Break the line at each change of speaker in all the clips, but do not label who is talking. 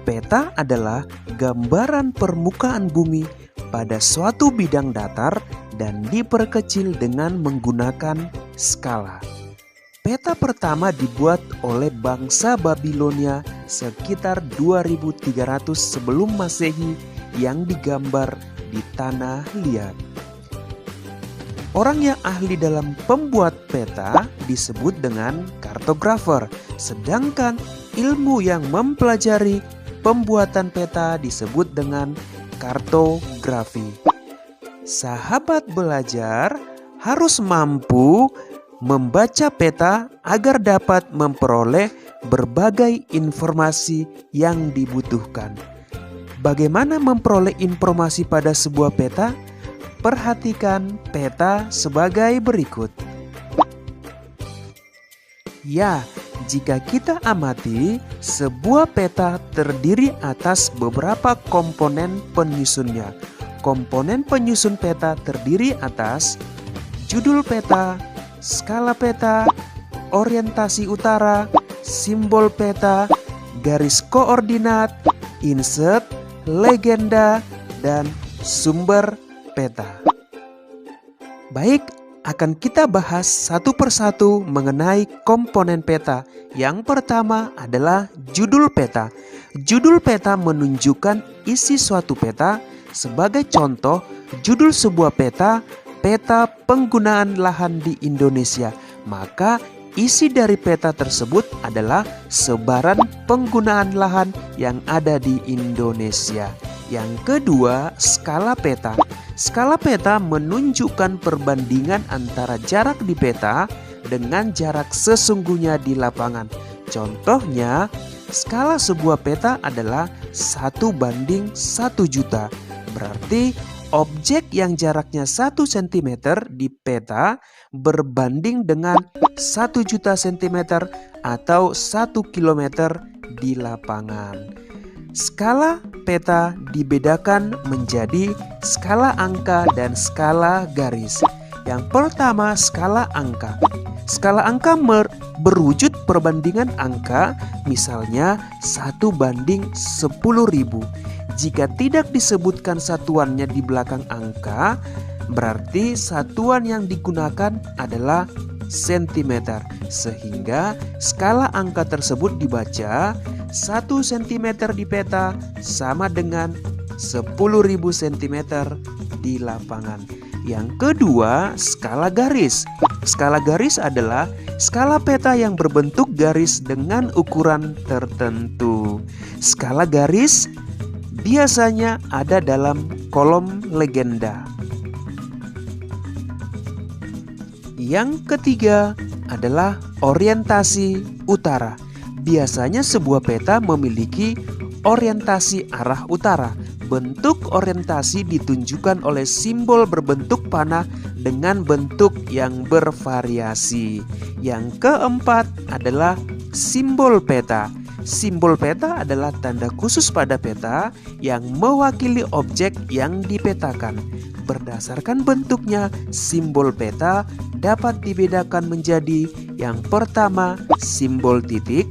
Peta adalah gambaran permukaan bumi pada suatu bidang datar dan diperkecil dengan menggunakan skala. Peta pertama dibuat oleh bangsa Babilonia sekitar 2300 sebelum Masehi yang digambar di tanah liat. Orang yang ahli dalam pembuat peta disebut dengan kartografer, sedangkan ilmu yang mempelajari pembuatan peta disebut dengan kartografi. Sahabat belajar harus mampu membaca peta agar dapat memperoleh berbagai informasi yang dibutuhkan. Bagaimana memperoleh informasi pada sebuah peta? Perhatikan peta sebagai berikut. Ya, jika kita amati, sebuah peta terdiri atas beberapa komponen penyusunnya. Komponen penyusun peta terdiri atas judul peta, skala peta, orientasi utara, simbol peta, garis koordinat, insert, legenda, dan sumber peta. Baik, akan kita bahas satu persatu mengenai komponen peta. Yang pertama adalah judul peta. Judul peta menunjukkan isi suatu peta. Sebagai contoh, judul sebuah peta, peta penggunaan lahan di Indonesia. Maka isi dari peta tersebut adalah sebaran penggunaan lahan yang ada di Indonesia. Yang kedua, skala peta. Skala peta menunjukkan perbandingan antara jarak di peta dengan jarak sesungguhnya di lapangan. Contohnya, skala sebuah peta adalah 1:1 juta. Berarti objek yang jaraknya 1 cm di peta berbanding dengan 1 juta cm atau 1 km di lapangan. Skala peta dibedakan menjadi skala angka dan skala garis. Yang pertama, skala angka. Skala angka berwujud perbandingan angka, misalnya 1:10.000. Jika tidak disebutkan satuannya di belakang angka, berarti satuan yang digunakan adalah sentimeter. Sehingga skala angka tersebut dibaca 1 cm di peta sama dengan 10.000 cm di lapangan. Yang kedua, skala garis. Skala garis adalah skala peta yang berbentuk garis dengan ukuran tertentu. Skala garis biasanya ada dalam kolom legenda. Yang ketiga adalah orientasi utara. Biasanya sebuah peta memiliki orientasi arah utara. Bentuk orientasi ditunjukkan oleh simbol berbentuk panah dengan bentuk yang bervariasi. Yang keempat adalah simbol peta. Simbol peta adalah tanda khusus pada peta yang mewakili objek yang dipetakan. Berdasarkan bentuknya, simbol peta dapat dibedakan menjadi yang pertama, simbol titik.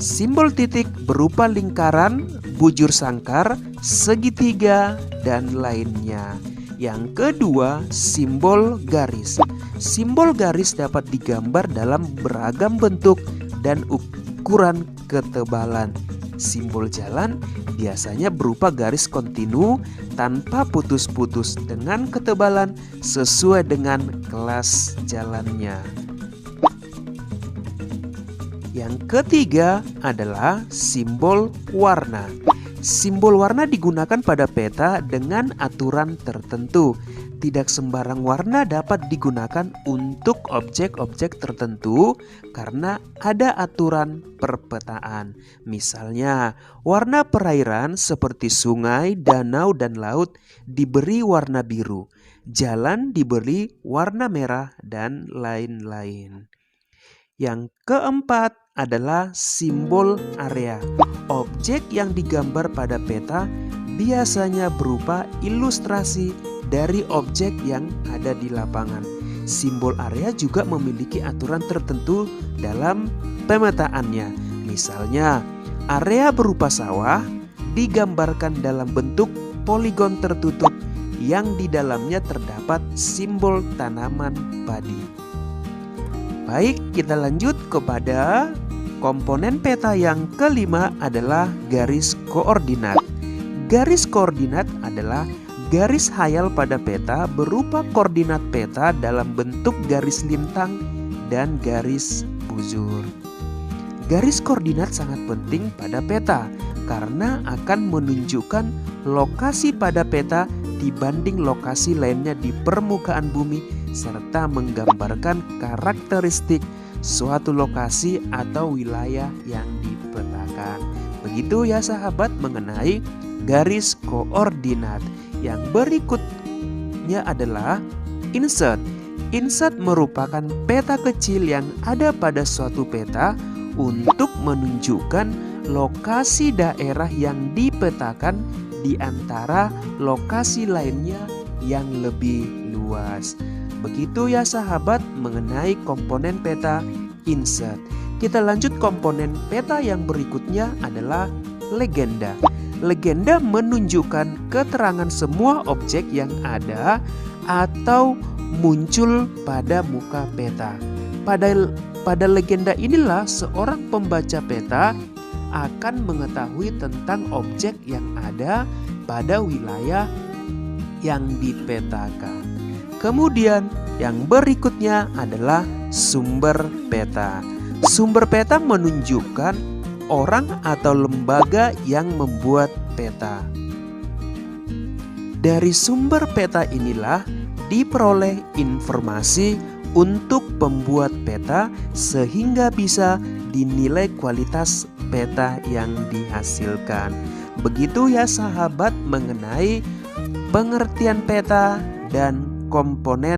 Simbol titik berupa lingkaran, bujur sangkar, segitiga, dan lainnya. Yang kedua, simbol garis. Simbol garis dapat digambar dalam beragam bentuk dan ukuran ketebalan. Simbol jalan biasanya berupa garis kontinu tanpa putus-putus dengan ketebalan sesuai dengan kelas jalannya. Yang ketiga adalah simbol warna. Simbol warna digunakan pada peta dengan aturan tertentu. Tidak sembarang warna dapat digunakan untuk objek-objek tertentu karena ada aturan perpetaan. Misalnya, warna perairan seperti sungai, danau, dan laut diberi warna biru. Jalan diberi warna merah dan lain-lain. Yang keempat adalah simbol area. Objek yang digambar pada peta biasanya berupa ilustrasi dari objek yang ada di lapangan. Simbol area juga memiliki aturan tertentu dalam pemetaannya. Misalnya, Area berupa sawah digambarkan dalam bentuk poligon tertutup yang di dalamnya terdapat simbol tanaman padi. Baik, kita lanjut kepada komponen peta yang kelima adalah garis koordinat. Garis koordinat adalah garis hayal pada peta berupa koordinat peta dalam bentuk garis lintang dan garis bujur. Garis koordinat sangat penting pada peta karena akan menunjukkan lokasi pada peta dibanding lokasi lainnya di permukaan bumi serta menggambarkan karakteristik suatu lokasi atau wilayah yang dipetakan. Begitu ya sahabat mengenai garis koordinat. Yang berikutnya adalah insert. Insert merupakan peta kecil yang ada pada suatu peta untuk menunjukkan lokasi daerah yang dipetakan di antara lokasi lainnya yang lebih luas. Begitu ya sahabat mengenai komponen peta insert. Kita lanjut komponen peta yang berikutnya adalah legenda. Legenda menunjukkan keterangan semua objek yang ada atau muncul pada muka peta. Pada legenda inilah seorang pembaca peta akan mengetahui tentang objek yang ada pada wilayah yang dipetakan. Kemudian yang berikutnya adalah sumber peta. Sumber peta menunjukkan orang atau lembaga yang membuat peta. Dari sumber peta inilah diperoleh informasi untuk pembuat peta sehingga bisa dinilai kualitas peta yang dihasilkan. Begitu ya sahabat mengenai pengertian peta dan komponen